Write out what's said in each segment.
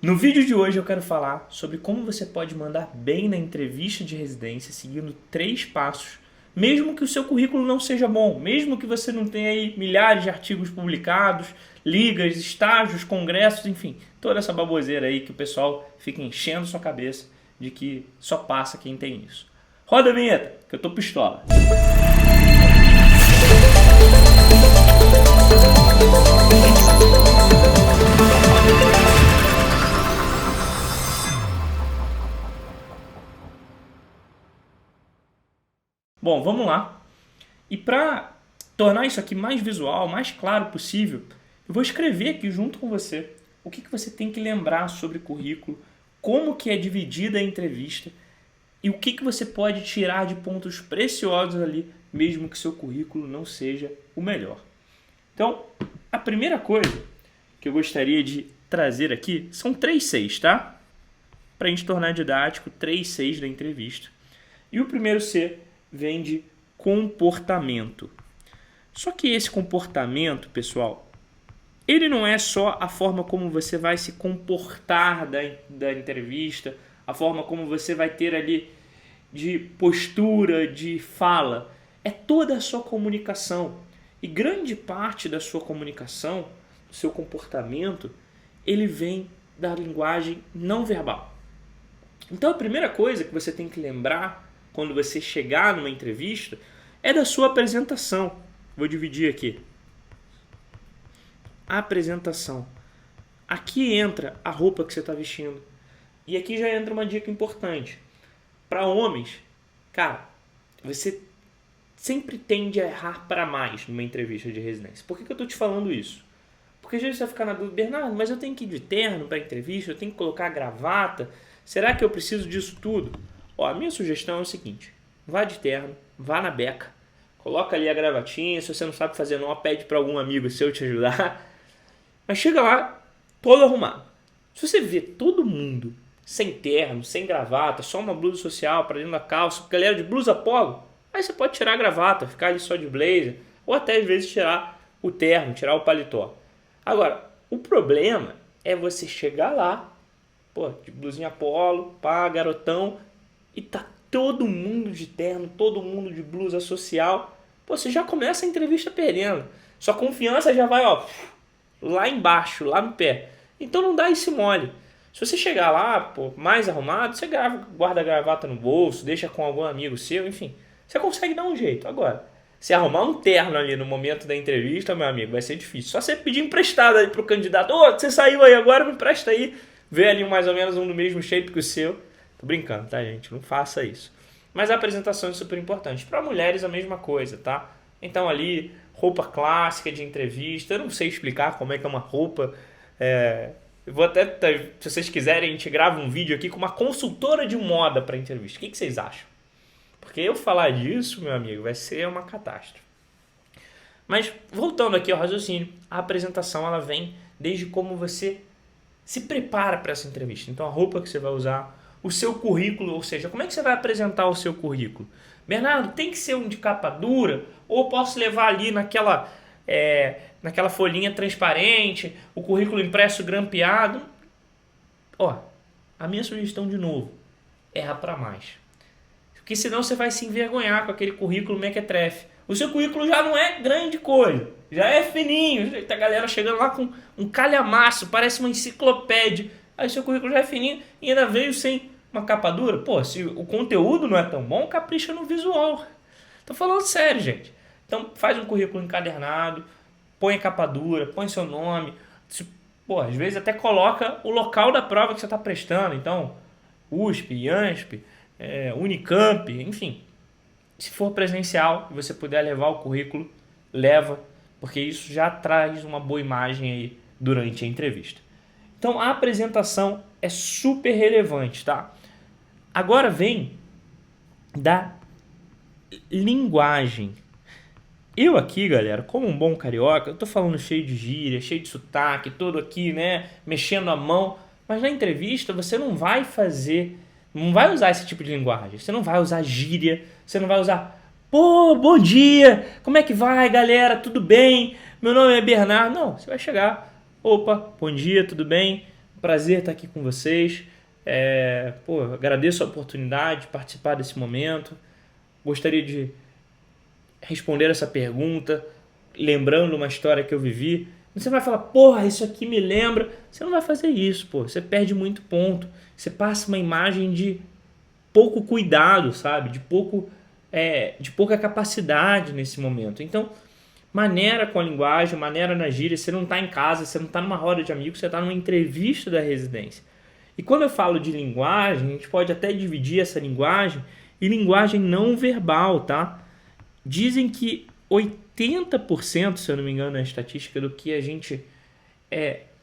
No vídeo de hoje eu quero falar sobre como você pode mandar bem na entrevista de residência seguindo 3 passos, mesmo que o seu currículo não seja bom, mesmo que você não tenha aí milhares de artigos publicados, ligas, estágios, congressos, enfim, toda essa baboseira aí que o pessoal fica enchendo sua cabeça de que só passa quem tem isso. Roda a vinheta, que eu tô pistola. Bom, vamos lá. E para tornar isso aqui mais visual, mais claro possível, eu vou escrever aqui junto com você o que você tem que lembrar sobre currículo, como que é dividida a entrevista e o que você pode tirar de pontos preciosos ali, mesmo que seu currículo não seja o melhor. Então, a primeira coisa que eu gostaria de trazer aqui são 3 Cs, tá? Para a gente tornar didático, 3 Cs da entrevista. E o primeiro C vem de comportamento. Só que esse comportamento, pessoal, ele não é só a forma como você vai se comportar da entrevista, a forma como você vai ter ali de postura, de fala. É toda a sua comunicação. E grande parte da sua comunicação, do seu comportamento, ele vem da linguagem não verbal. Então a primeira coisa que você tem que lembrar quando você chegar numa entrevista é da sua apresentação. Vou dividir aqui. A apresentação. Aqui entra a roupa que você está vestindo. E aqui já entra uma dica importante. Para homens, cara, você sempre tende a errar para mais numa entrevista de residência. Por que eu estou te falando isso? Porque às vezes você vai ficar na dúvida, Bernardo, mas eu tenho que ir de terno para a entrevista, eu tenho que colocar gravata, será que eu preciso disso tudo? Ó, a minha sugestão é o seguinte, vá de terno, vá na beca, coloca ali a gravatinha, se você não sabe fazer não, pede para algum amigo seu te ajudar, mas chega lá todo arrumado. Se você vê todo mundo sem terno, sem gravata, só uma blusa social para dentro da calça, galera de blusa polo, aí você pode tirar a gravata, ficar ali só de blazer, ou até às vezes tirar o terno, tirar o paletó. Agora, o problema é você chegar lá, pô, de blusinha polo, pá, garotão, e tá todo mundo de terno, todo mundo de blusa social. Pô, você já começa a entrevista perdendo. Sua confiança já vai, ó, lá embaixo, lá no pé. Então não dá esse mole. Se você chegar lá, pô, mais arrumado, você guarda a gravata no bolso, deixa com algum amigo seu, enfim. Você consegue dar um jeito. Agora, se arrumar um terno ali no momento da entrevista, meu amigo, vai ser difícil. Só você pedir emprestado aí pro candidato. Ô, você saiu aí agora, me empresta aí. Vê ali mais ou menos um do mesmo shape que o seu. Tô brincando, tá, gente? Não faça isso. Mas a apresentação é super importante. Para mulheres, a mesma coisa, tá? Então ali, roupa clássica de entrevista. Eu não sei explicar como é que é uma roupa. Eu vou até, se vocês quiserem, a gente grava um vídeo aqui com uma consultora de moda para entrevista. O que vocês acham? Porque eu falar disso, meu amigo, vai ser uma catástrofe. Mas voltando aqui ao raciocínio, a apresentação ela vem desde como você se prepara para essa entrevista. Então a roupa que você vai usar, o seu currículo, ou seja, como é que você vai apresentar o seu currículo? Bernardo, tem que ser um de capa dura ou posso levar ali naquela folhinha transparente, o currículo impresso grampeado? Ó, a minha sugestão de novo, erra para mais. Porque senão você vai se envergonhar com aquele currículo mequetrefe. O seu currículo já não é grande coisa, já é fininho. A galera chegando lá com um calhamaço, parece uma enciclopédia. Aí seu currículo já é fininho e ainda veio sem uma capa dura. Pô, se o conteúdo não é tão bom, capricha no visual. Tô falando sério, gente. Então faz um currículo encadernado, põe a capa dura, põe seu nome. Pô, às vezes até coloca o local da prova que você está prestando. Então, USP, IANSP, Unicamp, enfim. Se for presencial e você puder levar o currículo, leva, porque isso já traz uma boa imagem aí durante a entrevista. Então a apresentação é super relevante, tá? Agora vem da linguagem. Eu aqui, galera, como um bom carioca, eu tô falando cheio de gíria, cheio de sotaque, todo aqui, né, mexendo a mão, mas na entrevista você não vai usar esse tipo de linguagem, você não vai usar gíria, você não vai usar, pô, bom dia, como é que vai, galera, tudo bem? Meu nome é Bernardo. Não, você vai chegar, opa, bom dia, tudo bem? Prazer estar aqui com vocês. Agradeço a oportunidade de participar desse momento. Gostaria de responder essa pergunta, lembrando uma história que eu vivi. Você vai falar, porra, isso aqui me lembra. Você não vai fazer isso, pô. Você perde muito ponto. Você passa uma imagem de pouco cuidado, sabe? De pouca capacidade nesse momento. Então, maneira com a linguagem, maneira na gíria. Você não está em casa, você não está numa roda de amigos, você está numa entrevista da residência. E quando eu falo de linguagem, a gente pode até dividir essa linguagem em linguagem não verbal, tá? Dizem que 80%, se eu não me engano, é a estatística do que a gente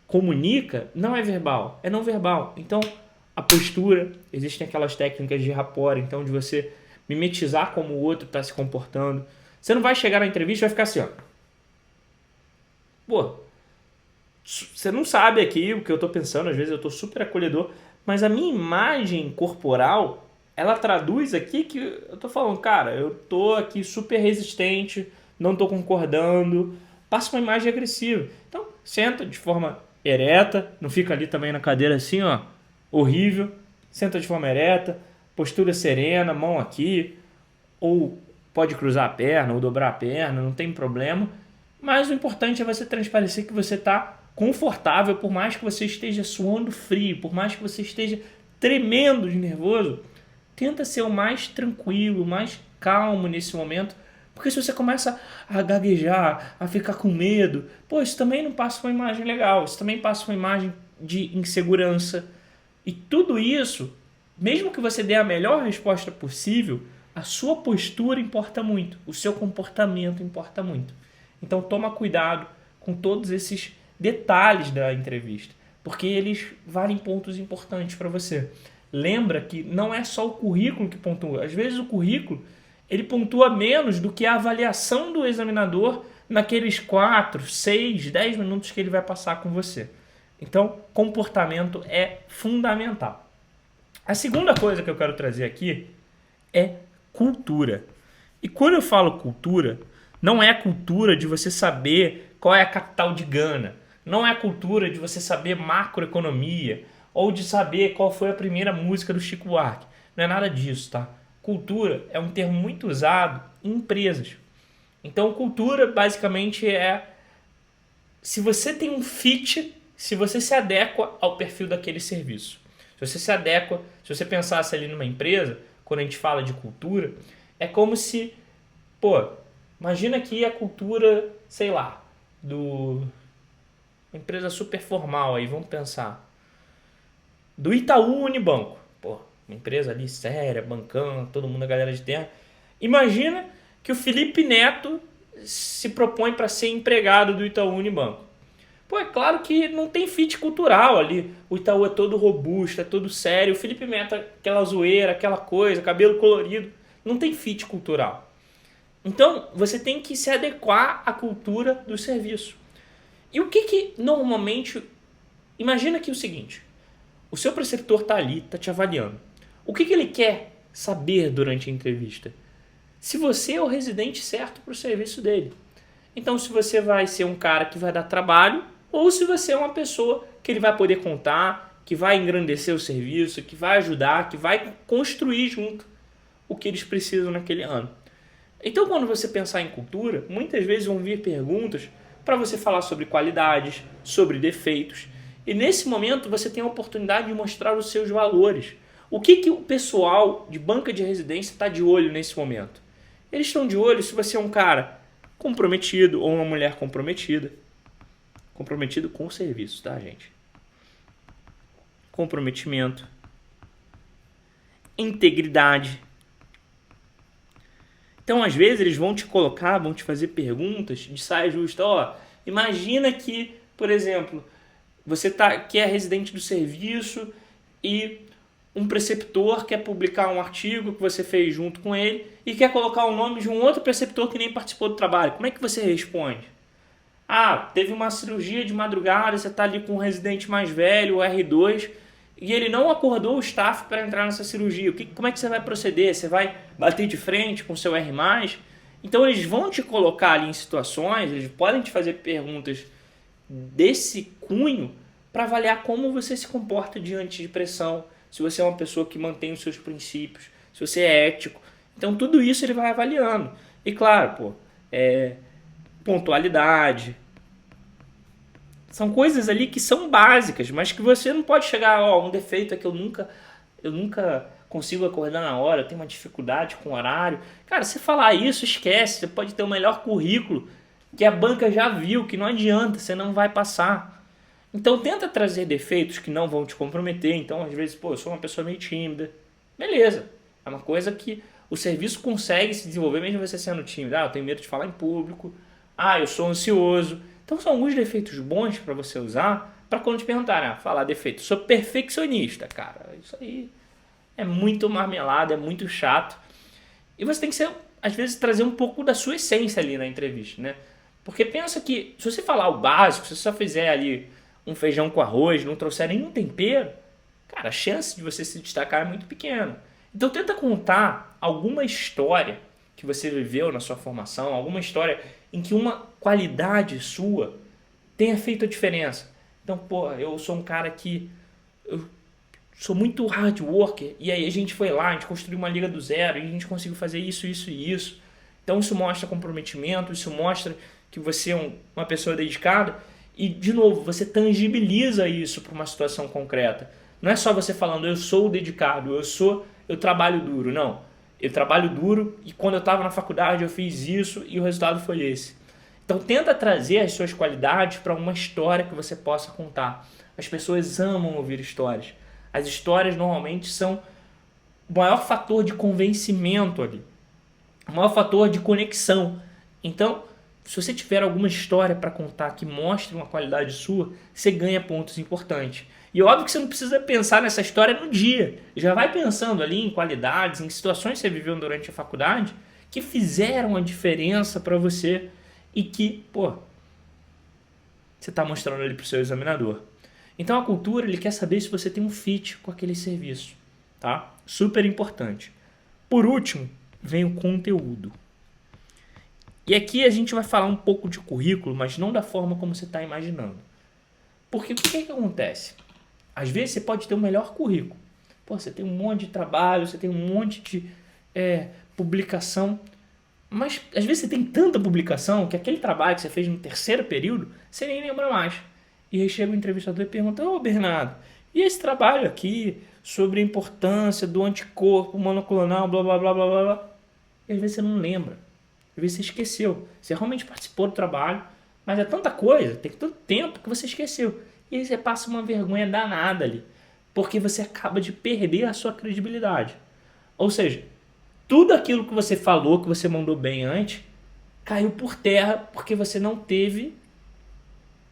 comunica não é verbal, é não verbal. Então, a postura, existem aquelas técnicas de rapport, então de você mimetizar como o outro está se comportando. Você não vai chegar na entrevista e vai ficar assim, ó. Pô, você não sabe aqui o que eu estou pensando, às vezes eu estou super acolhedor, mas a minha imagem corporal, ela traduz aqui que eu estou falando, cara, eu estou aqui super resistente, não estou concordando, passa uma imagem agressiva. Então, senta de forma ereta, não fica ali também na cadeira assim, ó, horrível, senta de forma ereta, postura serena, mão aqui, ou pode cruzar a perna ou dobrar a perna, não tem problema, mas o importante é você transparecer que você está confortável, por mais que você esteja suando frio, por mais que você esteja tremendo de nervoso, tenta ser o mais tranquilo, o mais calmo nesse momento, porque se você começa a gaguejar, a ficar com medo, pô, isso também não passa uma imagem legal, isso também passa uma imagem de insegurança. E tudo isso, mesmo que você dê a melhor resposta possível, a sua postura importa muito, o seu comportamento importa muito. Então toma cuidado com todos esses detalhes da entrevista, porque eles valem pontos importantes para você. Lembra que não é só o currículo que pontua. Às vezes o currículo ele pontua menos do que a avaliação do examinador naqueles 4, 6, 10 minutos que ele vai passar com você. Então, comportamento é fundamental. A segunda coisa que eu quero trazer aqui é cultura. E quando eu falo cultura, não é a cultura de você saber qual é a capital de Gana, não é a cultura de você saber macroeconomia ou de saber qual foi a primeira música do Chico Buarque. Não é nada disso, tá? Cultura é um termo muito usado em empresas. Então, cultura basicamente é se você tem um fit, se você se adequa ao perfil daquele serviço. Se você se adequa, se você pensasse ali numa empresa, quando a gente fala de cultura, é como se, imagina que a cultura, sei lá, uma empresa super formal aí, vamos pensar, do Itaú Unibanco, uma empresa ali séria, bancando, todo mundo, a galera de terra. Imagina que o Felipe Neto se propõe para ser empregado do Itaú Unibanco. É claro que não tem fit cultural ali. O Itaú é todo robusto, é todo sério. O Felipe Neto, aquela zoeira, aquela coisa, cabelo colorido. Não tem fit cultural. Então, você tem que se adequar à cultura do serviço. E o que normalmente... Imagina aqui o seguinte. O seu preceptor está ali, está te avaliando. O que ele quer saber durante a entrevista? Se você é o residente certo para o serviço dele. Então, se você vai ser um cara que vai dar trabalho, ou se você é uma pessoa que ele vai poder contar, que vai engrandecer o serviço, que vai ajudar, que vai construir junto o que eles precisam naquele ano. Então, quando você pensar em cultura, muitas vezes vão vir perguntas para você falar sobre qualidades, sobre defeitos. E nesse momento você tem a oportunidade de mostrar os seus valores. O que o pessoal de banca de residência está de olho nesse momento? Eles estão de olho se você é um cara comprometido ou uma mulher comprometida. Comprometido com o serviço, tá, gente? Comprometimento. Integridade. Então, às vezes, eles vão te colocar, vão te fazer perguntas de saia justa. Imagina que, por exemplo, você que é residente do serviço e um preceptor quer publicar um artigo que você fez junto com ele e quer colocar o nome de um outro preceptor que nem participou do trabalho. Como é que você responde? Teve uma cirurgia de madrugada, você está ali com um residente mais velho, o R2, e ele não acordou o staff para entrar nessa cirurgia. Como é que você vai proceder? Você vai bater de frente com o seu R+? Então eles vão te colocar ali em situações, eles podem te fazer perguntas desse cunho para avaliar como você se comporta diante de pressão, se você é uma pessoa que mantém os seus princípios, se você é ético. Então tudo isso ele vai avaliando. E claro, pontualidade. São coisas ali que são básicas, mas que você não pode chegar, um defeito é que eu nunca consigo acordar na hora, eu tenho uma dificuldade com o horário. Cara, se falar isso, esquece, você pode ter o melhor currículo que a banca já viu, que não adianta, você não vai passar. Então tenta trazer defeitos que não vão te comprometer. Então às vezes, eu sou uma pessoa meio tímida. Beleza, é uma coisa que o serviço consegue se desenvolver mesmo você sendo tímido. Eu tenho medo de falar em público. Eu sou ansioso. Então são alguns defeitos bons para você usar para quando te perguntarem, falar defeito. Sou perfeccionista, cara. Isso aí é muito marmelada, é muito chato. E você tem que às vezes trazer um pouco da sua essência ali na entrevista, né? Porque pensa que se você falar o básico, se você só fizer ali um feijão com arroz, não trouxer nenhum tempero, cara, a chance de você se destacar é muito pequena. Então tenta contar alguma história que você viveu na sua formação, alguma história em que uma qualidade sua tenha feito a diferença. Então, eu sou um cara que eu sou muito hard worker, e aí a gente foi lá, a gente construiu uma liga do zero, e a gente conseguiu fazer isso, isso e isso. Então isso mostra comprometimento, isso mostra que você é uma pessoa dedicada, e de novo, você tangibiliza isso para uma situação concreta. Não é só você falando, eu sou dedicado, eu trabalho duro, não. Eu trabalho duro e quando eu estava na faculdade eu fiz isso e o resultado foi esse. Então tenta trazer as suas qualidades para uma história que você possa contar. As pessoas amam ouvir histórias. As histórias normalmente são o maior fator de convencimento ali. O maior fator de conexão. Então, se você tiver alguma história para contar que mostre uma qualidade sua, você ganha pontos importantes. E óbvio que você não precisa pensar nessa história no dia. Já vai pensando ali em qualidades, em situações que você viveu durante a faculdade que fizeram a diferença para você e que, você está mostrando ali para o seu examinador. Então a cultura, ele quer saber se você tem um fit com aquele serviço, tá? Super importante. Por último, vem o conteúdo. E aqui a gente vai falar um pouco de currículo, mas não da forma como você está imaginando. Porque o que acontece? Às vezes você pode ter o melhor currículo. Você tem um monte de trabalho, você tem um monte de publicação. Mas às vezes você tem tanta publicação que aquele trabalho que você fez no terceiro período, você nem lembra mais. E aí chega o entrevistador e pergunta, Bernardo, e esse trabalho aqui sobre a importância do anticorpo monoclonal, blá, blá, blá, blá, blá, blá. E às vezes você não lembra. Às vezes você esqueceu. Você realmente participou do trabalho, mas é tanta coisa, tem tanto tempo que você esqueceu. E aí você passa uma vergonha danada ali, porque você acaba de perder a sua credibilidade. Ou seja, tudo aquilo que você falou, que você mandou bem antes, caiu por terra porque você não teve...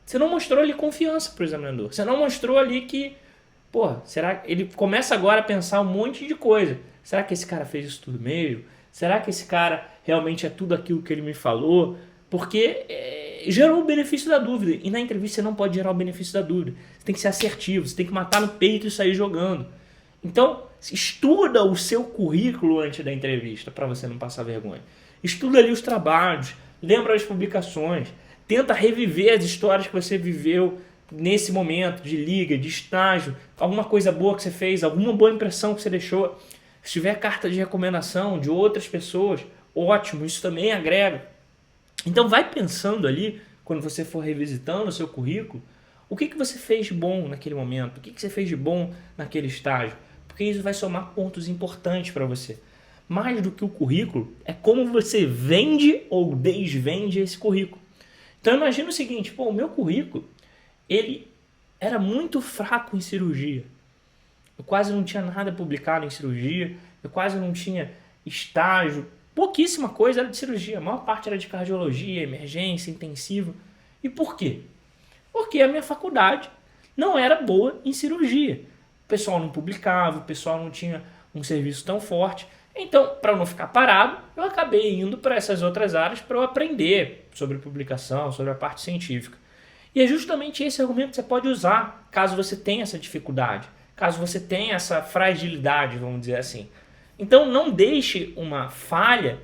Você não mostrou ali confiança para o examinador. Você não mostrou ali que... será ele começa agora a pensar um monte de coisa. Será que esse cara fez isso tudo mesmo? Será que esse cara realmente é tudo aquilo que ele me falou? Porque gerou o benefício da dúvida. E na entrevista você não pode gerar o benefício da dúvida. Você tem que ser assertivo, você tem que matar no peito e sair jogando. Então, estuda o seu currículo antes da entrevista para você não passar vergonha. Estuda ali os trabalhos, lembra as publicações, tenta reviver as histórias que você viveu nesse momento de liga, de estágio, alguma coisa boa que você fez, alguma boa impressão que você deixou. Se tiver carta de recomendação de outras pessoas, ótimo, isso também agrega. Então vai pensando ali, quando você for revisitando o seu currículo, o que você fez de bom naquele momento, o que você fez de bom naquele estágio, porque isso vai somar pontos importantes para você. Mais do que o currículo, é como você vende ou desvende esse currículo. Então imagina o seguinte, o meu currículo, ele era muito fraco em cirurgia. Eu quase não tinha nada publicado em cirurgia, eu quase não tinha estágio, pouquíssima coisa era de cirurgia, a maior parte era de cardiologia, emergência, intensivo. E por quê? Porque a minha faculdade não era boa em cirurgia. O pessoal não publicava, o pessoal não tinha um serviço tão forte. Então, para eu não ficar parado, eu acabei indo para essas outras áreas para eu aprender sobre publicação, sobre a parte científica. E é justamente esse argumento que você pode usar caso você tenha essa dificuldade, caso você tenha essa fragilidade, vamos dizer assim. Então, não deixe uma falha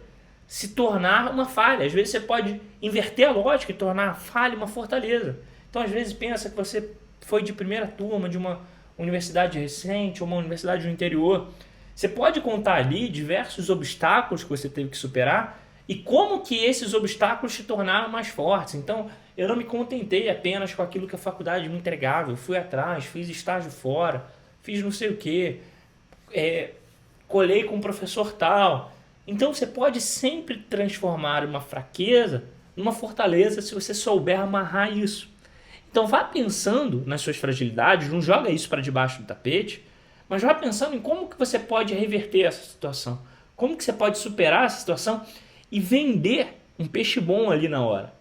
se tornar uma falha. Às vezes você pode inverter a lógica e tornar a falha uma fortaleza. Então, às vezes pensa que você foi de primeira turma de uma universidade recente ou uma universidade do interior. Você pode contar ali diversos obstáculos que você teve que superar e como que esses obstáculos te tornaram mais fortes. Então, eu não me contentei apenas com aquilo que a faculdade me entregava. Eu fui atrás, fiz estágio fora, fiz não sei o quê, colei com um professor tal. Então, você pode sempre transformar uma fraqueza numa fortaleza se você souber amarrar isso. Então, vá pensando nas suas fragilidades, não joga isso para debaixo do tapete, mas vá pensando em como que você pode reverter essa situação. Como que você pode superar essa situação e vender um peixe bom ali na hora.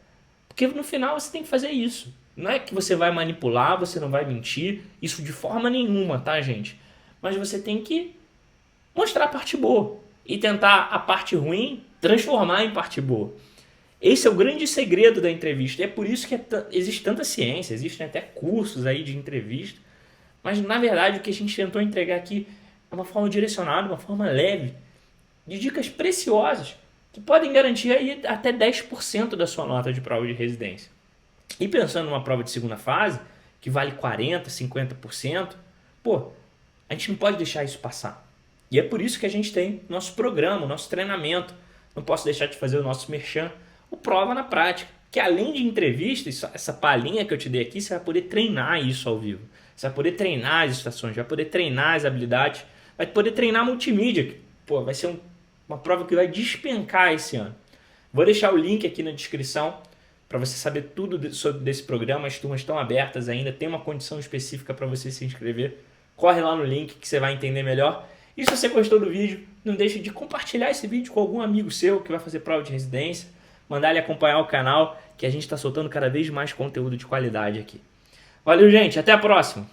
Porque no final você tem que fazer isso. Não é que você vai manipular, você não vai mentir, isso de forma nenhuma, tá, gente? Mas você tem que mostrar a parte boa e tentar a parte ruim transformar em parte boa. Esse é o grande segredo da entrevista. E é por isso que existe tanta ciência, existem até cursos aí de entrevista. Mas, na verdade, o que a gente tentou entregar aqui é uma forma direcionada, uma forma leve, de dicas preciosas que podem garantir aí até 10% da sua nota de prova de residência. E pensando numa prova de segunda fase, que vale 40%, 50%, a gente não pode deixar isso passar. E é por isso que a gente tem nosso programa, nosso treinamento. Não posso deixar de fazer o nosso merchan, o Prova na Prática, que além de entrevista, essa palhinha que eu te dei aqui, você vai poder treinar isso ao vivo. Você vai poder treinar as estações, vai poder treinar as habilidades, vai poder treinar multimídia, que vai ser uma prova que vai despencar esse ano. Vou deixar o link aqui na descrição para você saber tudo sobre desse programa. As turmas estão abertas ainda, tem uma condição específica para você se inscrever. Corre lá no link que você vai entender melhor. E se você gostou do vídeo, não deixe de compartilhar esse vídeo com algum amigo seu que vai fazer prova de residência, mandar ele acompanhar o canal, que a gente está soltando cada vez mais conteúdo de qualidade aqui. Valeu, gente. Até a próxima.